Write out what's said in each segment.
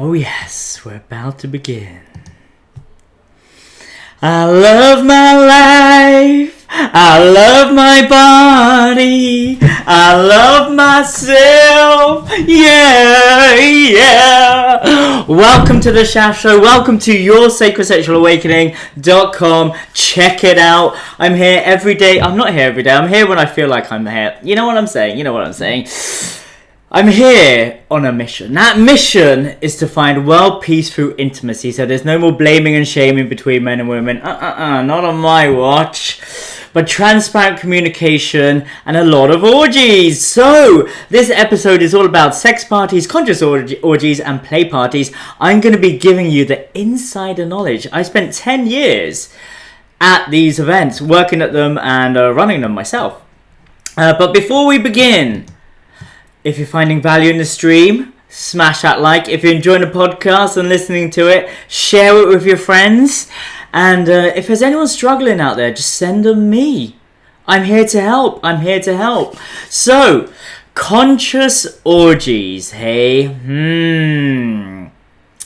Oh yes, we're about to begin. I love my life, I love my body, I love myself, yeah. Welcome to the Shaft Show, welcome to your sexualawakening.com. Check it out. I'm here every day. I'm not here every day, I'm here when I feel like I'm here. You know what I'm saying? I'm here on a mission. That mission is to find world peace through intimacy. So there's no more blaming and shaming between men and women. Not on my watch. But transparent communication and a lot of orgies. So this episode is all about sex parties, conscious orgies and play parties. I'm going to be giving you the insider knowledge. I spent 10 years at these events, working at them and running them myself. But before we begin, if you're finding value in the stream, smash that like. If you're enjoying the podcast and listening to it, share it with your friends. And if there's anyone struggling out there, just send them me. I'm here to help. So, conscious orgies, hey?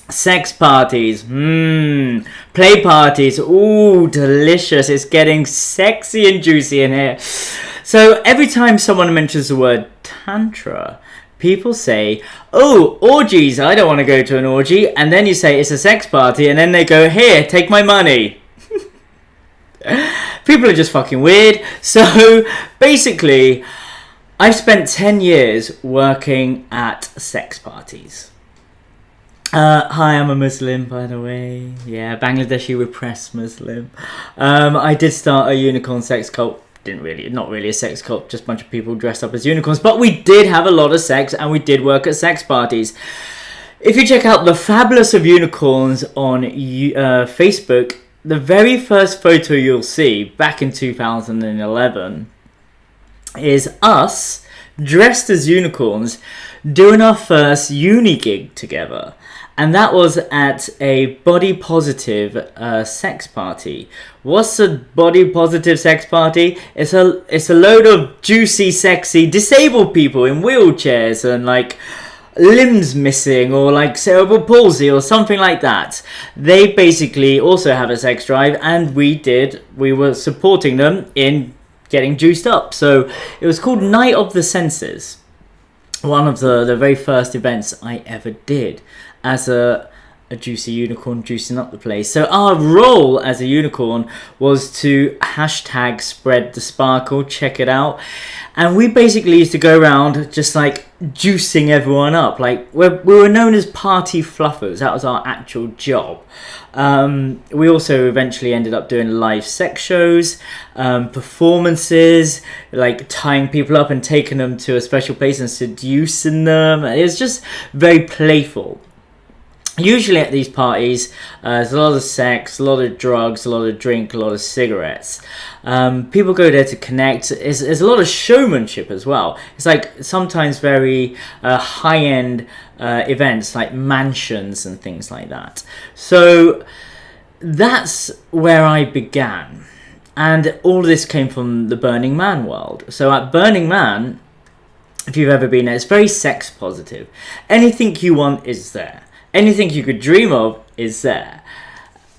Sex parties, play parties, ooh, delicious. It's getting sexy and juicy in here. So every time someone mentions the word Tantra, people say, oh, orgies, I don't want to go to an orgy. And then you say it's a sex party, and then they go, here, take my money. People are just fucking weird. So basically, I've spent 10 years working at sex parties. Hi, I'm a Muslim, by the way. Yeah, Bangladeshi repressed Muslim. I did start a unicorn sex cult. Not really a sex cult, just a bunch of people dressed up as unicorns. But we did have a lot of sex, and we did work at sex parties. If you check out the Fabulous of Unicorns on Facebook, the very first photo you'll see back in 2011 is us dressed as unicorns doing our first uni gig together. And that was at a body positive sex party. What's a body positive sex party? It's a load of juicy, sexy, disabled people in wheelchairs and like limbs missing or like cerebral palsy or something like that. They basically also have a sex drive, and we were supporting them in getting juiced up. So it was called Night of the Senses. One of the very first events I ever did as a juicy unicorn juicing up the place. So our role as a unicorn was to hashtag spread the sparkle, check it out. And we basically used to go around just like juicing everyone up. Like we were known as party fluffers. That was our actual job. We also eventually ended up doing live sex shows, performances, like tying people up and taking them to a special place and seducing them. It was just very playful. Usually at these parties, there's a lot of sex, a lot of drugs, a lot of drink, a lot of cigarettes. People go there to connect. There's a lot of showmanship as well. It's like sometimes very high-end events like mansions and things like that. So that's where I began. And all of this came from the Burning Man world. So at Burning Man, if you've ever been there, it's very sex positive. Anything you want is there. Anything you could dream of is there.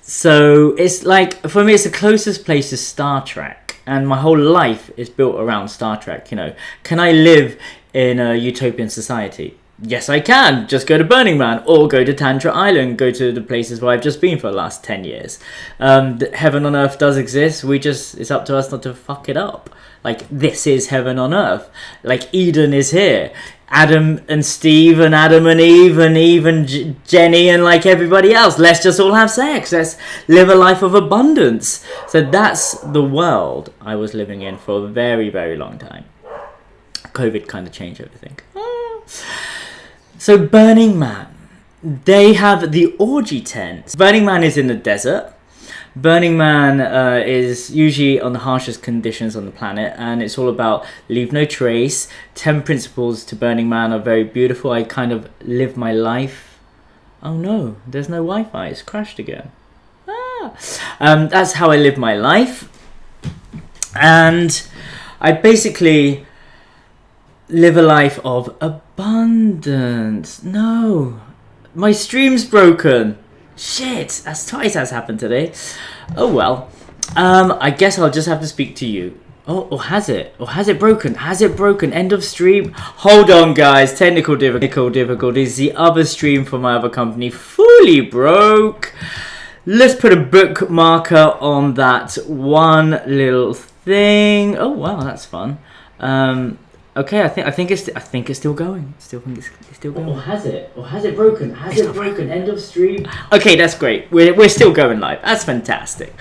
So it's like, for me, it's the closest place to Star Trek. And my whole life is built around Star Trek, you know. Can I live in a utopian society? Yes, I can. Just go to Burning Man or go to Tantra Island. Go to the places where I've just been for the last 10 years. Heaven on Earth does exist. it's up to us not to fuck it up. Like, this is heaven on Earth. Like, Eden is here. Adam and Steve and Adam and Eve and Jenny and like everybody else. Let's just all have sex. Let's live a life of abundance. So that's the world I was living in for a very, very long time. COVID kind of changed everything. So Burning Man, they have the orgy tents. Burning Man is in the desert. Burning Man is usually on the harshest conditions on the planet, and it's all about leave no trace. 10 principles to Burning Man are very beautiful. I kind of live my life. Oh no, there's no Wi-Fi. It's crashed again. That's how I live my life. And I basically live a life of abundance. No, My stream's broken. Shit, that's twice that's happened today. Oh well. I guess I'll just have to speak to you. Oh, or has it? Or has it broken? Has it broken? End of stream? Hold on, guys. Technical difficulties. The other stream for my other company fully broke. Let's put a bookmarker on that one little thing. Oh wow, that's fun. Okay, I think it's still going. Still going. Or has it? Or has it broken? Has it broken? End of stream. Okay, that's great. We're still going live. That's fantastic.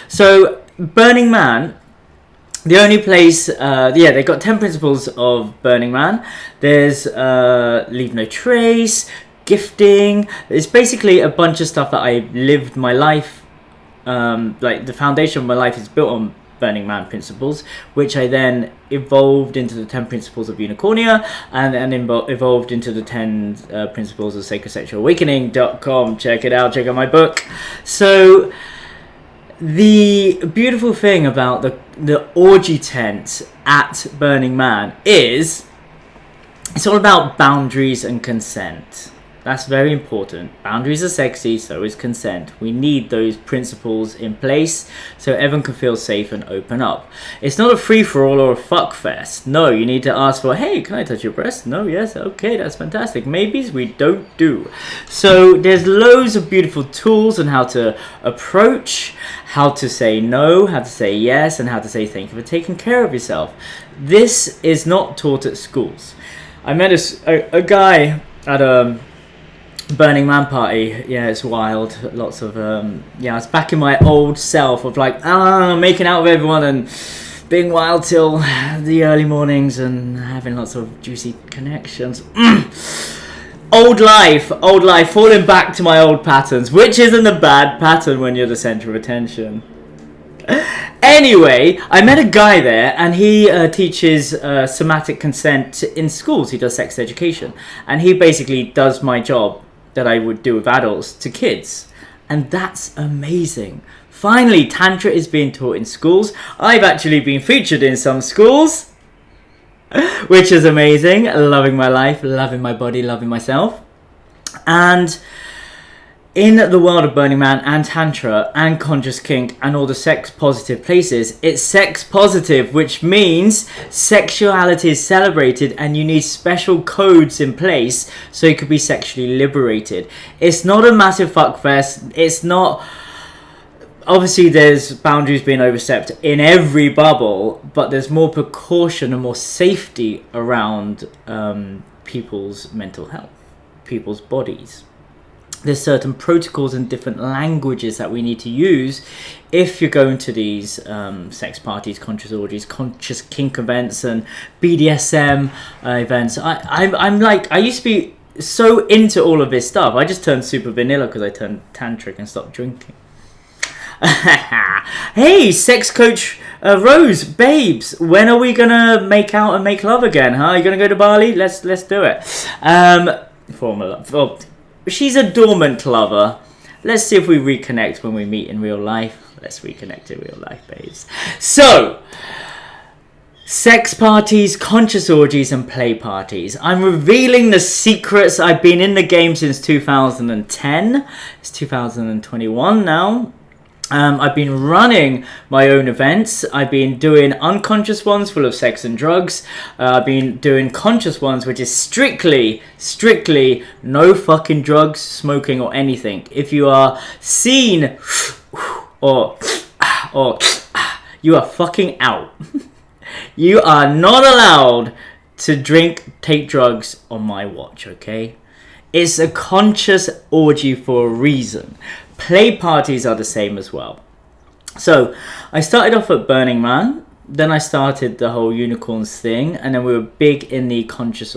So Burning Man. The only place, they got 10 principles of Burning Man. There's leave no trace, gifting. It's basically a bunch of stuff that I lived my life, like the foundation of my life is built on Burning Man principles, which I then evolved into the 10 principles of Unicornia and evolved into the 10 principles of sacredsexualawakening.com. Check it out, check out my book. So the beautiful thing about the orgy tent at Burning Man is it's all about boundaries and consent. That's very important. Boundaries are sexy, so is consent. We need those principles in place so everyone can feel safe and open up. It's not a free-for-all or a fuck fest. No, you need to ask for, hey, can I touch your breast? No, yes, okay, that's fantastic. Maybes we don't do. So there's loads of beautiful tools on how to approach, how to say no, how to say yes, and how to say thank you for taking care of yourself. This is not taught at schools. I met a guy at a Burning Man party. Yeah, it's wild. Lots of I was back in my old self of like making out with everyone and being wild till the early mornings and having lots of juicy connections. Old life, falling back to my old patterns, which isn't a bad pattern when you're the center of attention. Anyway, I met a guy there, and he teaches somatic consent in schools. He does sex education, and he basically does my job that I would do with adults to kids, and that's amazing. Finally, Tantra is being taught in schools. I've actually been featured in some schools, which is amazing. Loving my life, loving my body, loving myself. And in the world of Burning Man and Tantra and conscious kink and all the sex positive places, it's sex positive, which means sexuality is celebrated and you need special codes in place so you could be sexually liberated. It's not a massive fuck fest. It's not... Obviously, there's boundaries being overstepped in every bubble, but there's more precaution and more safety around people's mental health, people's bodies. There's certain protocols and different languages that we need to use if you're going to these sex parties, conscious orgies, conscious kink events, and BDSM events. I'm like, I used to be so into all of this stuff. I just turned super vanilla because I turned tantric and stopped drinking. Hey, sex coach Rose, babes, when are we gonna make out and make love again? Huh? Are you gonna go to Bali? Let's do it. She's a dormant lover. Let's see if we reconnect when we meet in real life. Let's reconnect in real life, babes. So, sex parties, conscious orgies, and play parties. I'm revealing the secrets. I've been in the game since 2010. It's 2021 now. I've been running my own events. I've been doing unconscious ones full of sex and drugs. I've been doing conscious ones, which is strictly no fucking drugs, smoking, or anything. If you are seen or you are fucking out. You are not allowed to drink, take drugs on my watch, okay? It's a conscious orgy for a reason. Play parties are the same as well. So I started off at Burning Man, then I started the whole unicorns thing, and then we were big in the conscious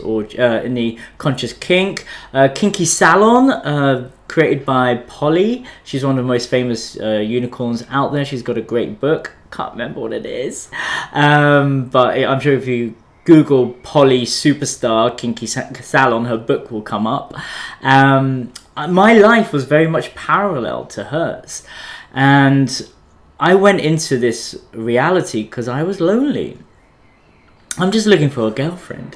conscious kink, kinky salon, created by Polly. She's one of the most famous unicorns out there. She's got a great book. Can't remember what it is, but I'm sure if you Google Polly Superstar Kinky Salon, her book will come up. My life was very much parallel to hers, and I went into this reality because I was lonely. I'm just looking for a girlfriend.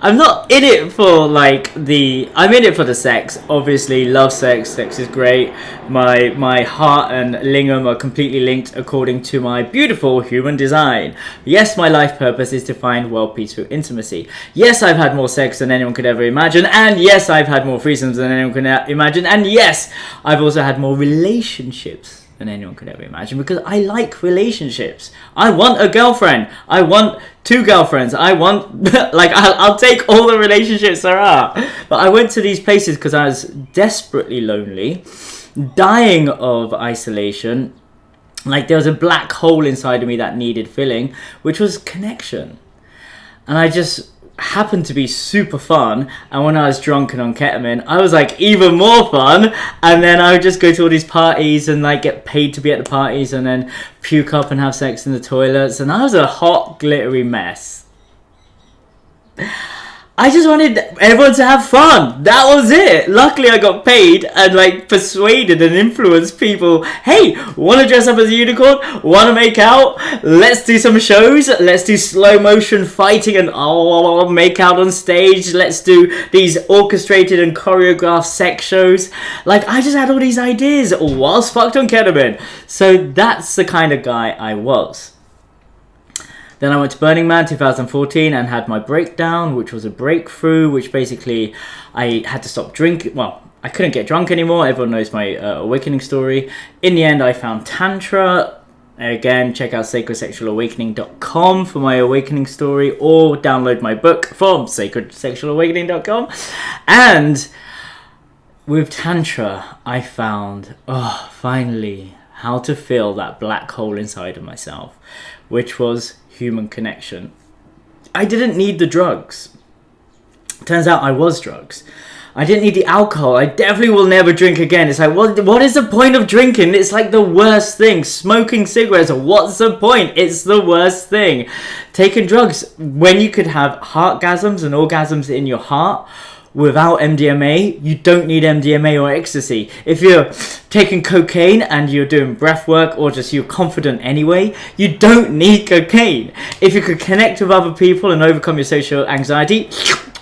I'm not in it for like I'm in it for the sex. Obviously, love sex. Sex is great. My heart and lingam are completely linked according to my beautiful human design. Yes, my life purpose is to find world peace through intimacy. Yes, I've had more sex than anyone could ever imagine, and yes, I've had more threesomes than anyone could imagine, and yes, I've also had more relationships than anyone could ever imagine, because I like relationships. I want a girlfriend. I want 2 girlfriends. I want I'll take all the relationships there are. But I went to these places because I was desperately lonely, dying of isolation. Like there was a black hole inside of me that needed filling, which was connection. And I just happened to be super fun, and when I was drunk and on ketamine, I was like even more fun. And then I would just go to all these parties and like get paid to be at the parties, and then puke up and have sex in the toilets, and I was a hot glittery mess. I just wanted everyone to have fun. That was it. Luckily, I got paid and like persuaded and influenced people. Hey, want to dress up as a unicorn? Want to make out? Let's do some shows. Let's do slow motion fighting and make out on stage. Let's do these orchestrated and choreographed sex shows. Like I just had all these ideas whilst fucked on ketamine. So that's the kind of guy I was. Then I went to Burning Man 2014 and had my breakdown, which was a breakthrough, which basically I had to stop drinking. Well, I couldn't get drunk anymore. Everyone knows my awakening story. In the end, I found Tantra. Again, check out sacredsexualawakening.com for my awakening story, or download my book from sacredsexualawakening.com. And with Tantra, I found, finally, how to fill that black hole inside of myself, which was human connection. I didn't need the drugs. Turns out I was drugs. I didn't need the alcohol. I definitely will never drink again. It's like, what is the point of drinking? It's like the worst thing. Smoking cigarettes, what's the point? It's the worst thing. Taking drugs, when you could have heartgasms and orgasms in your heart without MDMA, you don't need MDMA or ecstasy. If you're taking cocaine and you're doing breath work, or just you're confident anyway, you don't need cocaine. If you could connect with other people and overcome your social anxiety,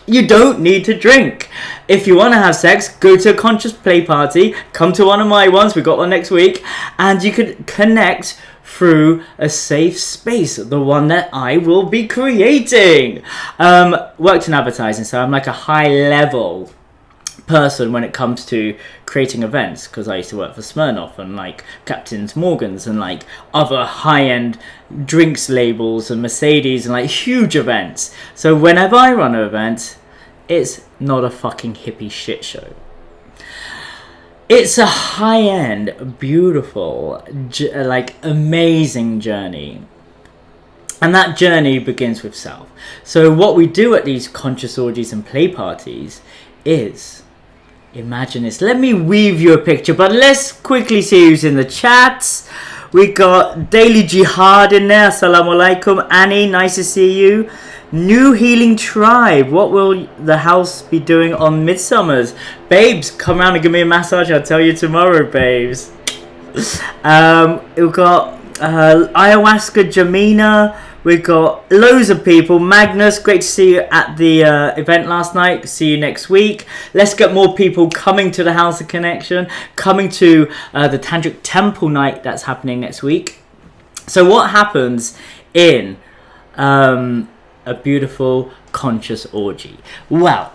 you don't need to drink. If you want to have sex, go to a conscious play party, come to one of my ones, we've got one next week, and you could connect through a safe space, the one that I will be creating. Worked in advertising, so I'm like a high level person when it comes to creating events, because I used to work for Smirnoff and like Captain's Morgan's and like other high-end drinks labels and Mercedes and like huge events. So whenever I run an event, it's not a fucking hippie shit show. It's a high-end, beautiful, like amazing journey. And that journey begins with self. So what we do at these conscious orgies and play parties is, imagine this. Let me weave you a picture, but let's quickly see who's in the chats. We got Daily Jihad in there. Assalamu alaikum. Annie, nice to see you. New Healing Tribe. What will the house be doing on Midsummers? Babes, come around and give me a massage. I'll tell you tomorrow, babes. We've got Ayahuasca Jamina. We've got loads of people. Magnus, great to see you at the event last night. See you next week. Let's get more people coming to the House of Connection, coming to the Tantric Temple night that's happening next week. So what happens in a beautiful conscious orgy? Well,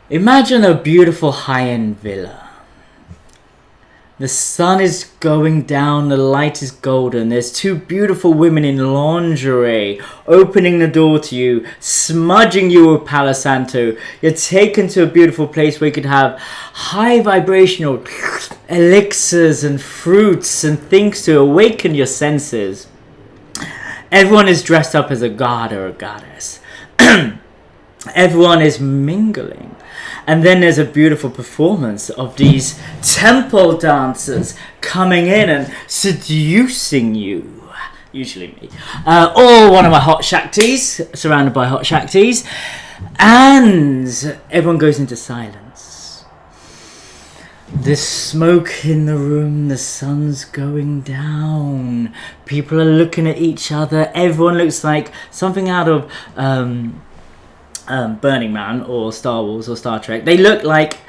imagine a beautiful high-end villa. The sun is going down, the light is golden. There's 2 beautiful women in lingerie opening the door to you, smudging you with Palo Santo. You're taken to a beautiful place where you could have high vibrational elixirs and fruits and things to awaken your senses. Everyone is dressed up as a god or a goddess. Everyone is mingling. And then there's a beautiful performance of these temple dancers coming in and seducing you. Usually me. Or one of my hot Shaktis, surrounded by hot Shaktis. And everyone goes into silence. There's smoke in the room, the sun's going down. People are looking at each other. Everyone looks like something out of Burning Man or Star Wars or Star Trek. They look like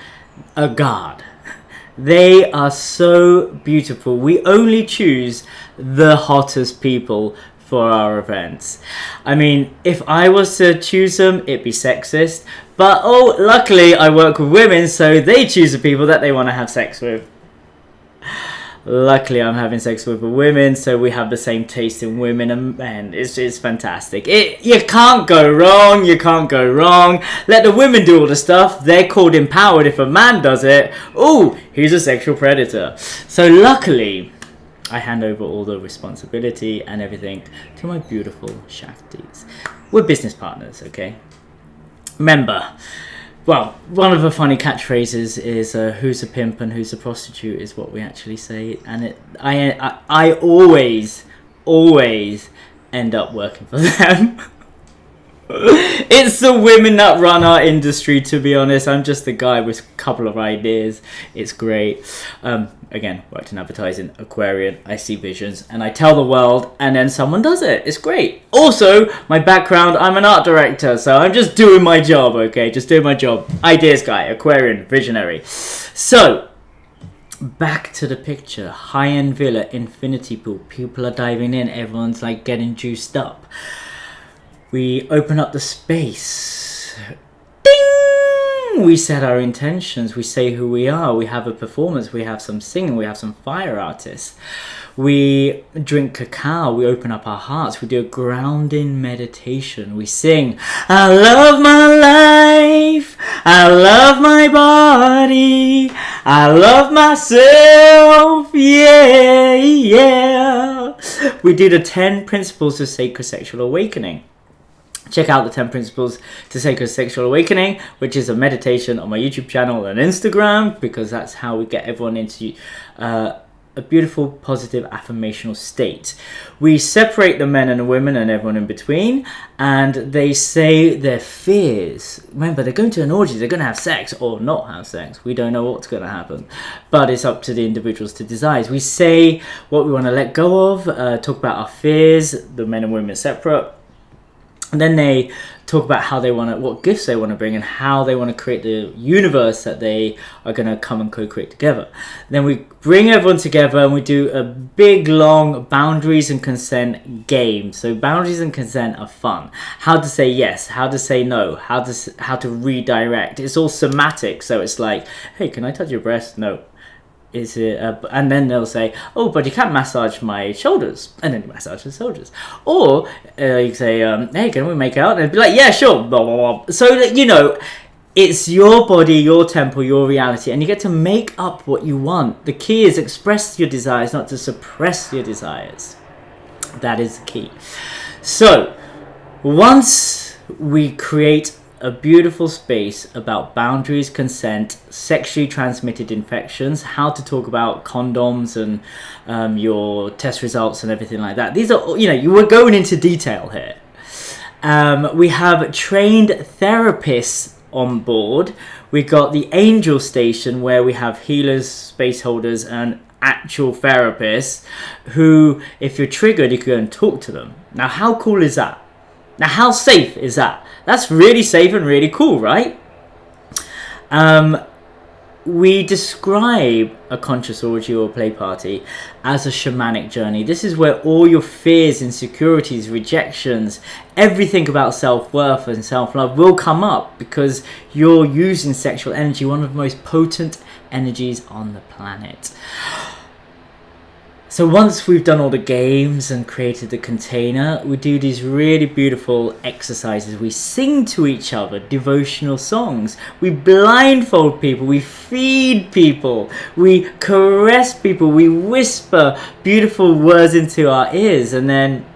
a god. They are so beautiful. We only choose the hottest people for our events. I mean, if I was to choose them, it'd be sexist. But oh, luckily I work with women, so they choose the people that they want to have sex with. Luckily, I'm having sex with women, so we have the same taste in women and men. It's fantastic. You can't go wrong. You can't go wrong. Let the women do all the stuff. They're called empowered. If a man does it, oh, he's a sexual predator. So luckily, I hand over all the responsibility and everything to my beautiful shafties. We're business partners, okay? Remember, well, one of the funny catchphrases is "Who's a pimp and who's a prostitute" is what we actually say, and I always end up working for them. It's the women that run our industry, to be honest. I'm just a guy with a couple of ideas. It's great. Again, worked in advertising, Aquarian. I see visions and I tell the world, and then someone does it. It's great. Also, my background, I'm an art director, so I'm just doing my job, okay? Just doing my job. Ideas guy, Aquarian, visionary. So, back to the picture. High-end villa, infinity pool. People are diving in. Everyone's like getting juiced up. We open up the space. Ding! We set our intentions. We say who we are. We have a performance. We have some singing. We have some fire artists. We drink cacao. We open up our hearts. We do a grounding meditation. We sing, I love my life. I love my body. I love myself. Yeah, yeah. We do the 10 principles of sacred sexual awakening. Check out the 10 Principles to Sacred Sexual Awakening, which is a meditation on my YouTube channel and Instagram, because that's how we get everyone into a beautiful, positive, affirmational state. We separate the men and the women and everyone in between, and they say their fears. Remember, they're going to an orgy, they're going to have sex or not have sex. We don't know what's going to happen, but it's up to the individuals to decide. We say what we want to let go of, talk about our fears, the men and women separate. And then they talk about how they want to, what gifts they want to bring, and how they want to create the universe that they are going to come and co-create together. Then we bring everyone together and we do a big, long boundaries and consent game. So boundaries and consent are fun. How to say yes, how to say no, how to redirect. It's all somatic. So it's like, hey, can I touch your breast? No. Is it? And then they'll say, "Oh, but you can't massage my shoulders," and then you massage the shoulders. Or you say, "Hey, can we make out?" And they'd be like, "Yeah, sure." Blah, blah, blah. So that, you know, it's your body, your temple, your reality, and you get to make up what you want. The key is express your desires, not to suppress your desires. That is the key. So once we create a beautiful space about boundaries, consent, sexually transmitted infections, how to talk about condoms and your test results and everything like that. These are, you know, you were going into detail here. We have trained therapists on board. We got the Angel Station, where we have healers, space holders, and actual therapists who, if you're triggered, you can go and talk to them. Now, how cool is that? Now, how safe is that? That's really safe and really cool, right? We describe a conscious orgy or play party as a shamanic journey. This is where all your fears, insecurities, rejections, everything about self-worth and self-love will come up, because you're using sexual energy, one of the most potent energies on the planet. So once we've done all the games and created the container, we do these really beautiful exercises. We sing to each other devotional songs. We blindfold people. We feed people. We caress people. We whisper beautiful words into our ears. And then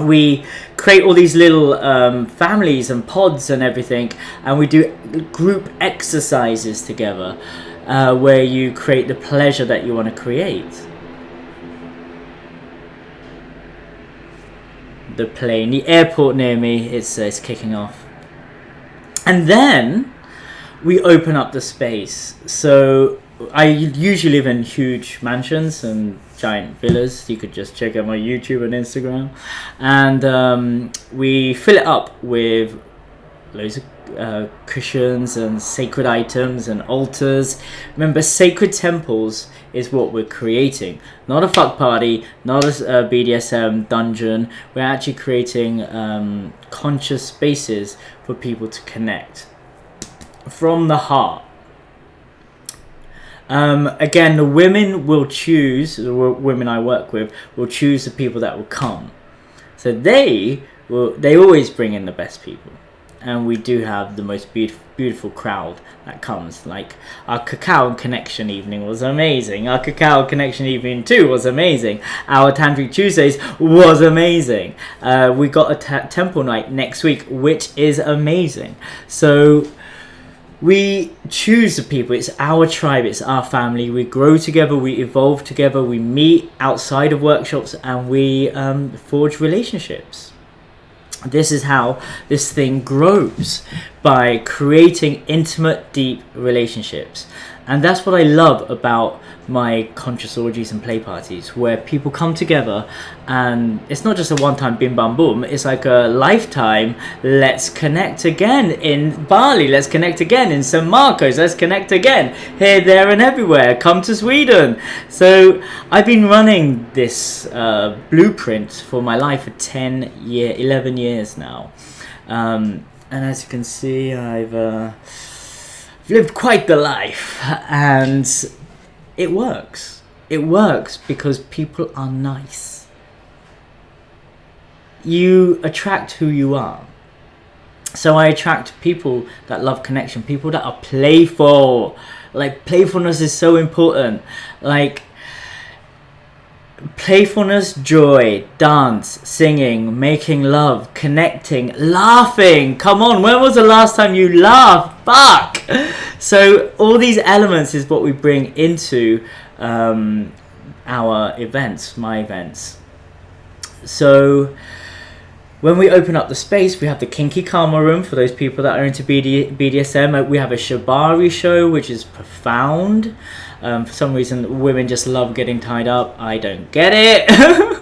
we create all these little families and pods and everything. And we do group exercises together where you create the pleasure that you want to create. The plane, the airport near me, it's kicking off. And then we open up the space. So I usually live in huge mansions and giant villas. You could just check out my YouTube and Instagram. And we fill it up with loads of cushions and sacred items and altars. Remember, sacred temples is what we're creating. Not a fuck party, not a BDSM dungeon. We're actually creating conscious spaces for people to connect from the heart. Again, the women will choose, the women I work with will choose the people that will come. So they always bring in the best people. And we do have the most beautiful crowd that comes. Like, our Cacao Connection evening was amazing. Our Cacao Connection evening 2 was amazing. Our Tantric Tuesdays was amazing. We got a temple night next week, which is amazing. So we choose the people. It's our tribe. It's our family. We grow together. We evolve together. We meet outside of workshops, and we forge relationships. This is how this thing grows, by creating intimate, deep relationships. And that's what I love about my conscious orgies and play parties, where people come together, and it's not just a one-time bim bam boom, it's like a lifetime. Let's connect again in Bali, let's connect again in St. Marcos, let's connect again here, there and everywhere. Come to Sweden. So I've been running this blueprint for my life for 11 years now, and as you can see, I've lived quite the life, and it works. It works because people are nice. You attract who you are. So I attract people that love connection, people that are playful. Like, playfulness is so important. Like, playfulness, joy, dance, singing, making love, connecting, laughing. Come on, when was the last time you laughed? Fuck! So all these elements is what we bring into our events, my events. So when we open up the space, we have the Kinky Karma room for those people that are into BDSM. We have a Shibari show, which is profound. For some reason, women just love getting tied up. I don't get it. I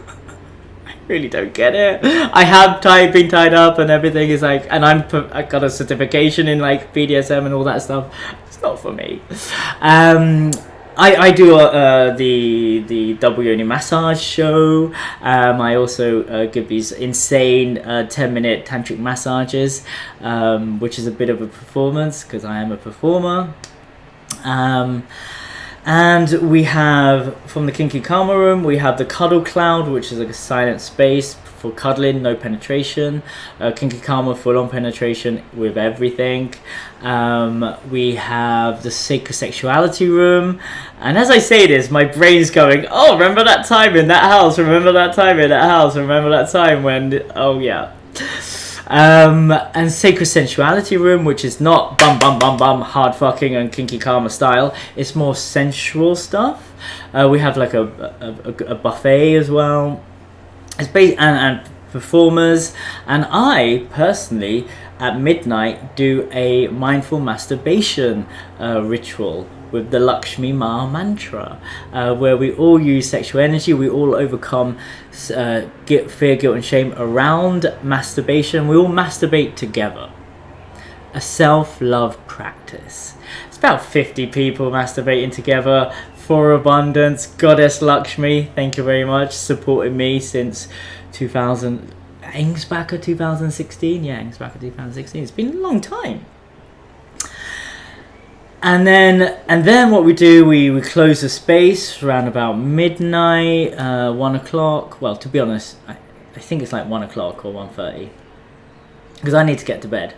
really don't get it. I have been tied up and everything is like, and I got a certification in like BDSM and all that stuff. It's not for me. I do the double yoni massage show. I also give these insane 10-minute tantric massages, which is a bit of a performance because I am a performer. And we have, from the Kinky Karma room, we have the Cuddle Cloud, which is like a silent space for cuddling, no penetration. Kinky Karma, full-on penetration with everything. We have the Sacred Sexuality room. And as I say this, my brain's going, oh, remember that time in that house? Remember that time in that house? Remember that time when... Oh, yeah. And Sacred Sensuality room, which is not bum bum bum bum hard fucking and Kinky Karma style. It's more sensual stuff. We have like a buffet as well. It's based and performers, and I personally at midnight do a mindful masturbation ritual with the Lakshmi Ma mantra, where we all use sexual energy, we all overcome fear, guilt and shame around masturbation. We all masturbate together. A self-love practice. It's about 50 people masturbating together for abundance. Goddess Lakshmi, thank you very much, supported me since 2000. Ängsbacker 2016? Yeah, Ängsbacker 2016. It's been a long time. And then what we do, we close the space around about midnight, 1 o'clock. Well, to be honest, I think it's like 1 o'clock or 1:30, because I need to get to bed.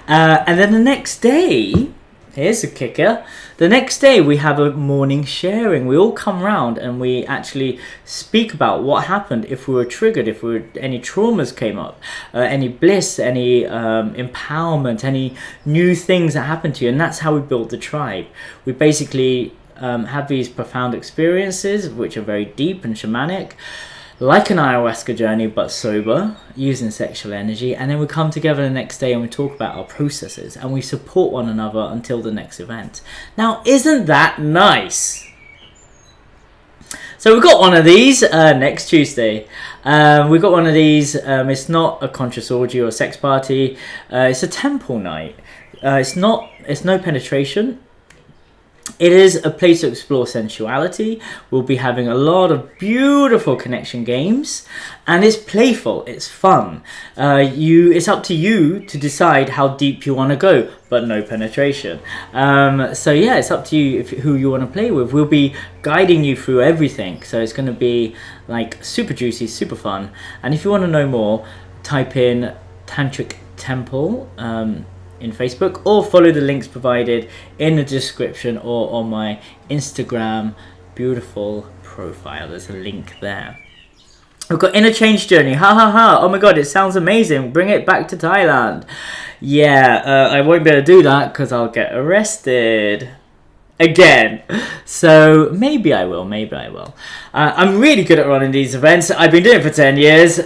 And then the next day, here's a kicker. The next day we have a morning sharing. We all come round and we actually speak about what happened, if we were triggered, if any traumas came up, any bliss, any empowerment, any new things that happened to you. And that's how we built the tribe. We basically have these profound experiences, which are very deep and shamanic, like an ayahuasca journey, but sober, using sexual energy. And then we come together the next day and we talk about our processes and we support one another until the next event. Now, isn't that nice? So we've got one of these next Tuesday. We got one of these. It's not a conscious orgy or a sex party. It's a temple night. It's no penetration. It is a place to explore sensuality. We'll be having a lot of beautiful connection games, and it's playful, it's fun. It's up to you to decide how deep you want to go, but no penetration. So yeah, it's up to you who you want to play with. We'll be guiding you through everything, so it's going to be like super juicy, super fun. And if you want to know more, type in Tantric Temple in Facebook, or follow the links provided in the description or on my Instagram beautiful profile. There's a link there. We've got Interchange Journey. Ha ha ha. Oh my god, it sounds amazing. Bring it back to Thailand. Yeah, I won't be able to do that because I'll get arrested again. So maybe I will. I'm really good at running these events. I've been doing it for 10 years.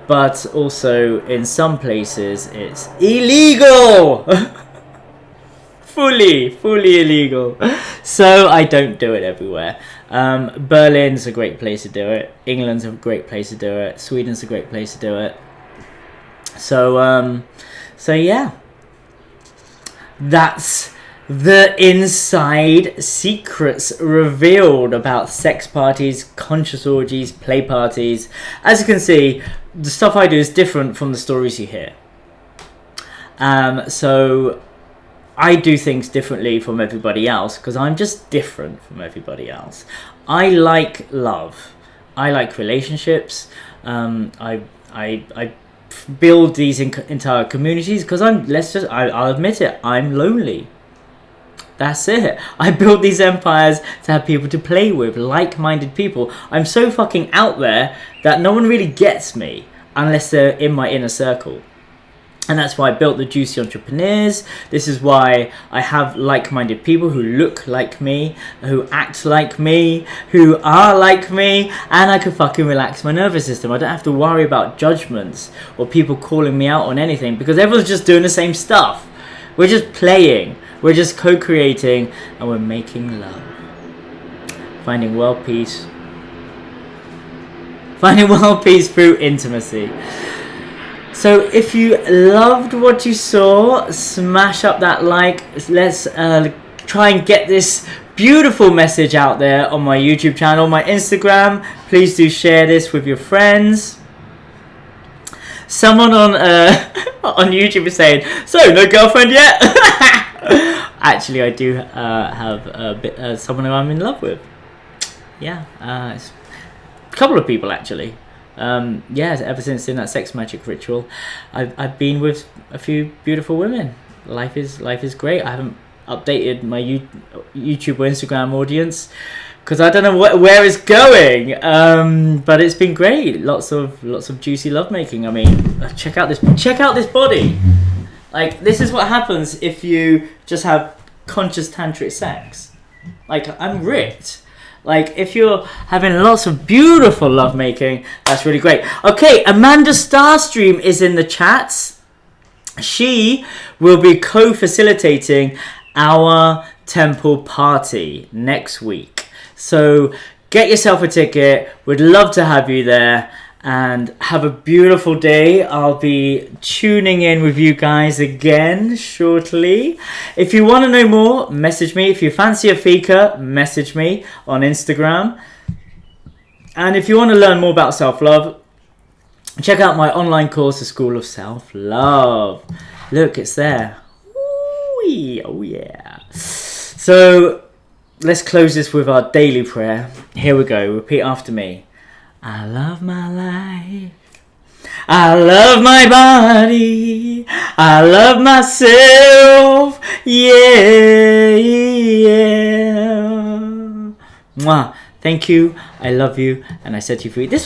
But also in some places it's illegal. fully illegal. So I don't do it everywhere. Berlin's a great place to do it. England's a great place to do it. Sweden's a great place to do it. So yeah, that's the inside secrets revealed about sex parties, conscious orgies, play parties. As you can see, the stuff I do is different from the stories you hear. So I do things differently from everybody else because I'm just different from everybody else. I like love. I like relationships. I build these entire communities because I'll admit it, I'm lonely. That's it. I built these empires to have people to play with, like-minded people. I'm so fucking out there that no one really gets me unless they're in my inner circle. And that's why I built the Juicy Entrepreneurs. This is why I have like-minded people who look like me, who act like me, who are like me, and I can fucking relax my nervous system. I don't have to worry about judgments or people calling me out on anything because everyone's just doing the same stuff. We're just playing. We're just co-creating and we're making love. Finding world peace through intimacy. So if you loved what you saw, smash up that like. Let's try and get this beautiful message out there on my YouTube channel, my Instagram. Please do share this with your friends. Someone on YouTube is saying, so no girlfriend yet? Actually, I do have someone who I'm in love with. Yeah, it's a couple of people actually. Yeah, ever since doing that sex magic ritual, I've been with a few beautiful women. Life is great. I haven't updated my YouTube or Instagram audience because I don't know where it's going. But it's been great. Lots of juicy lovemaking. I mean, check out this body. Like, this is what happens if you just have conscious tantric sex. Like, I'm ripped. Like, if you're having lots of beautiful lovemaking, that's really great. Okay, Amanda Starstream is in the chats. She will be co-facilitating our temple party next week. So get yourself a ticket. We'd love to have you there. And have a beautiful day. I'll be tuning in with you guys again shortly. If you want to know more, message me. If you fancy a fika, message me on Instagram. And if you want to learn more about self-love, check out my online course, The School of Self-Love. Look, it's there. Ooh, oh yeah. So let's close this with our daily prayer. Here we go. Repeat after me. I love my life. I love my body. I love myself. Yeah, yeah. Mwah. Thank you. I love you. And I set you free. This was